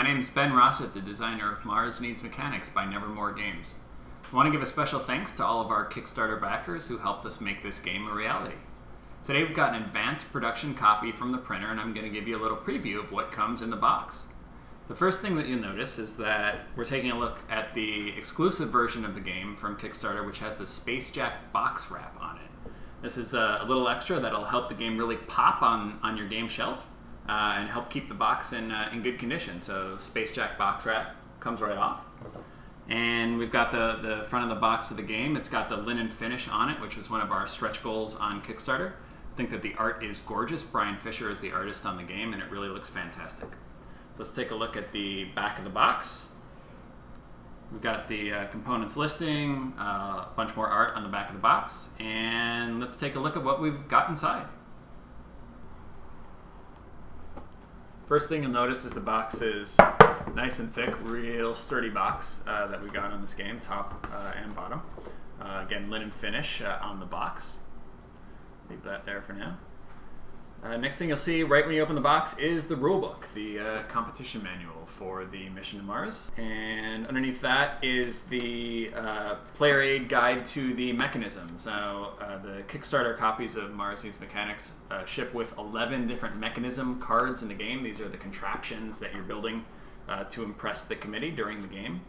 my name is Ben Rosset, the designer of Mars Needs Mechanics by Nevermore Games. I want to give a special thanks to all of our Kickstarter backers who helped us make this game a reality. Today we've got an advanced production copy from the printer, and I'm going to give you a little preview of what comes in the box. The first thing that you'll notice is that we're taking a look at the exclusive version of the game from Kickstarter, which has the Space Jack box wrap on it. This is a little extra that'll help the game really pop on your game shelf and help keep the box in good condition. So Space Jack box wrap comes right off. And we've got the front of the box of the game. It's got the linen finish on it, which was one of our stretch goals on Kickstarter. I think that the art is gorgeous. Brian Fisher is the artist on the game, and it really looks fantastic. So let's take a look at the back of the box. We've got the components listing, a bunch more art on the back of the box, and let's take a look at what we've got inside. First thing you'll notice is the box is nice and thick, real sturdy box that we got on this game, top and bottom. Again, linen finish on the box. Leave that there for now. Next thing you'll see right when you open the box is the rulebook, the competition manual for the mission to Mars. And underneath that is the player aid guide to the mechanisms. Now, the Kickstarter copies of Mars Needs Mechanics ship with 11 different mechanism cards in the game. These are the contraptions that you're building to impress the committee during the game.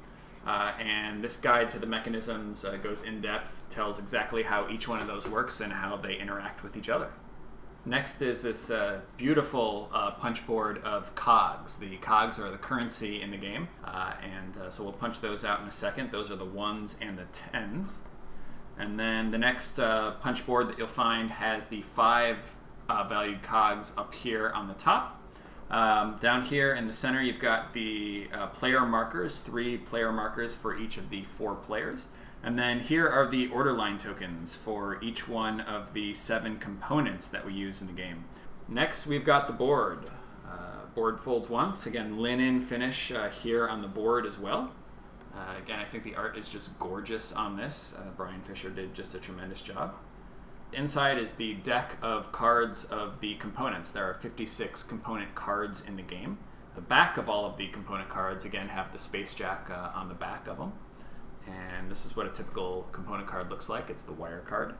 And this guide to the mechanisms goes in depth, tells exactly how each one of those works and how they interact with each other. Next is this beautiful punch board of cogs. The cogs are the currency in the game, so we'll punch those out in a second. Those are the 1s and the 10s. And then the next punch board that you'll find has the 5 valued cogs up here on the top. Down here in the center you've got the player markers, 3 player markers for each of the 4 players. And then here are the order line tokens for each one of the 7 components that we use in the game. Next we've got the board. Board folds once. Again, linen finish here on the board as well. Again, I think the art is just gorgeous on this. Brian Fisher did just a tremendous job. Inside is the deck of cards of the components. There are 56 component cards in the game. The back of all of the component cards, again, have the Space Jack on the back of them. And this is what a typical component card looks like. It's the wire card.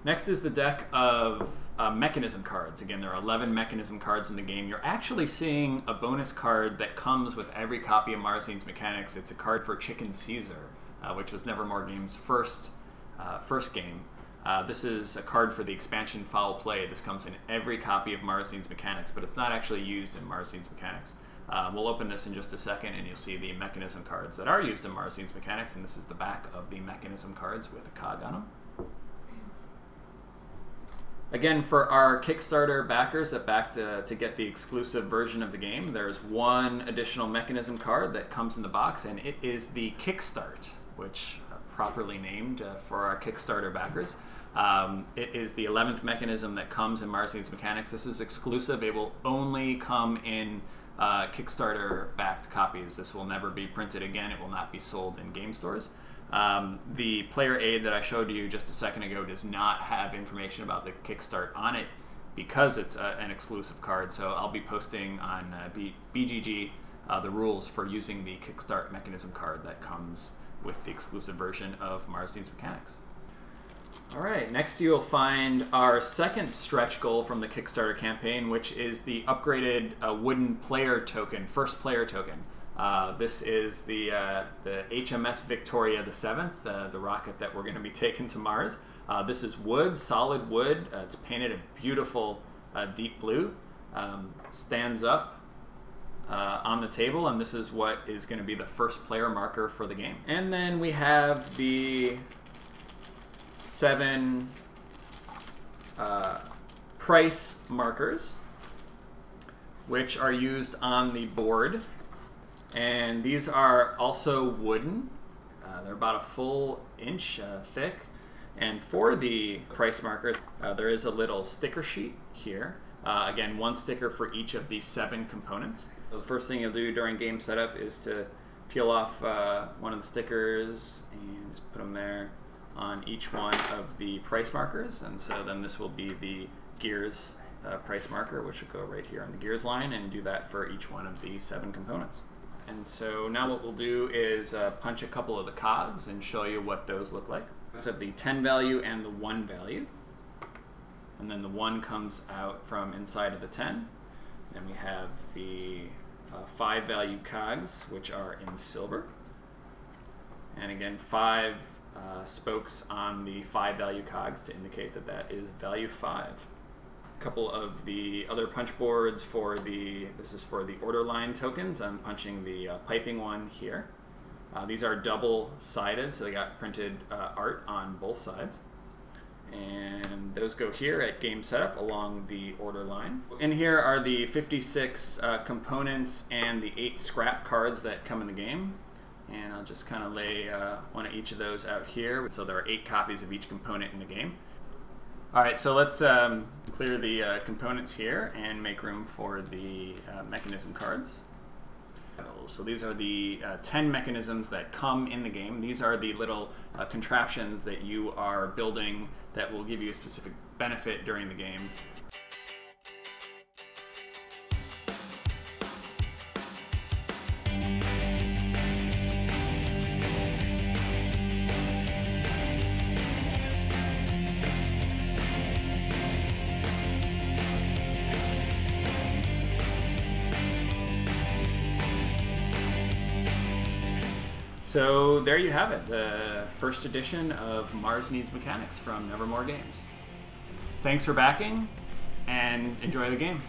Next is the deck of mechanism cards. Again, there are 11 mechanism cards in the game. You're actually seeing a bonus card that comes with every copy of Mars Needs Mechanics. It's a card for Chicken Caesar, which was Nevermore Games' first game. This is a card for the expansion Foul Play. This comes in every copy of Mars Needs Mechanics, but it's not actually used in Mars Needs Mechanics. We'll open this in just a second, and you'll see the mechanism cards that are used in Mars Needs Mechanics, and this is the back of the mechanism cards with a cog on them. Again, for our Kickstarter backers that backed to get the exclusive version of the game, there's one additional mechanism card that comes in the box, and it is the Kickstart, which properly named for our Kickstarter backers. It is the 11th mechanism that comes in Mars Needs Mechanics. This is exclusive. It will only come in Kickstarter-backed copies. This will never be printed again. It will not be sold in game stores. The player aid that I showed you just a second ago does not have information about the Kickstart on it because it's an exclusive card. So I'll be posting on BGG the rules for using the Kickstart mechanism card that comes with the exclusive version of Mars Needs Mechanics. All right, next you'll find our second stretch goal from the Kickstarter campaign, which is the upgraded wooden player token, first player token. This is the HMS Victoria the 7th, the rocket that we're going to be taking to Mars. This is wood, solid wood. It's painted a beautiful deep blue. Stands up on the table, and this is what is going to be the first player marker for the game. And then we have the 7 price markers, which are used on the board. And these are also wooden. They're about a full inch thick. And for the price markers, there is a little sticker sheet here. Again, 1 sticker for each of these 7 components. So the first thing you'll do during game setup is to peel off one of the stickers and just put them there on each one of the price markers. And so then this will be the gears price marker, which will go right here on the gears line, and do that for each one of the 7 components. And so now what we'll do is punch a couple of the cogs and show you what those look like. So the 10 value and the 1 value. And then the 1 comes out from inside of the 10. Then we have the 5 value cogs, which are in silver. And again, 5 spokes on the 5 value cogs to indicate that that is value 5. A couple of the other punch boards for this is for the order line tokens. I'm punching the piping one here. These are double-sided, so they got printed art on both sides. And those go here at game setup along the order line. In here are the 56 components and the 8 scrap cards that come in the game. And I'll just kind of lay one of each of those out here. So there are 8 copies of each component in the game. All right, so let's clear the components here and make room for the mechanism cards. So these are the 10 mechanisms that come in the game. These are the little contraptions that you are building that will give you a specific benefit during the game. So there you have it, the first edition of Mars Needs Mechanics from Nevermore Games. Thanks for backing, and enjoy the game.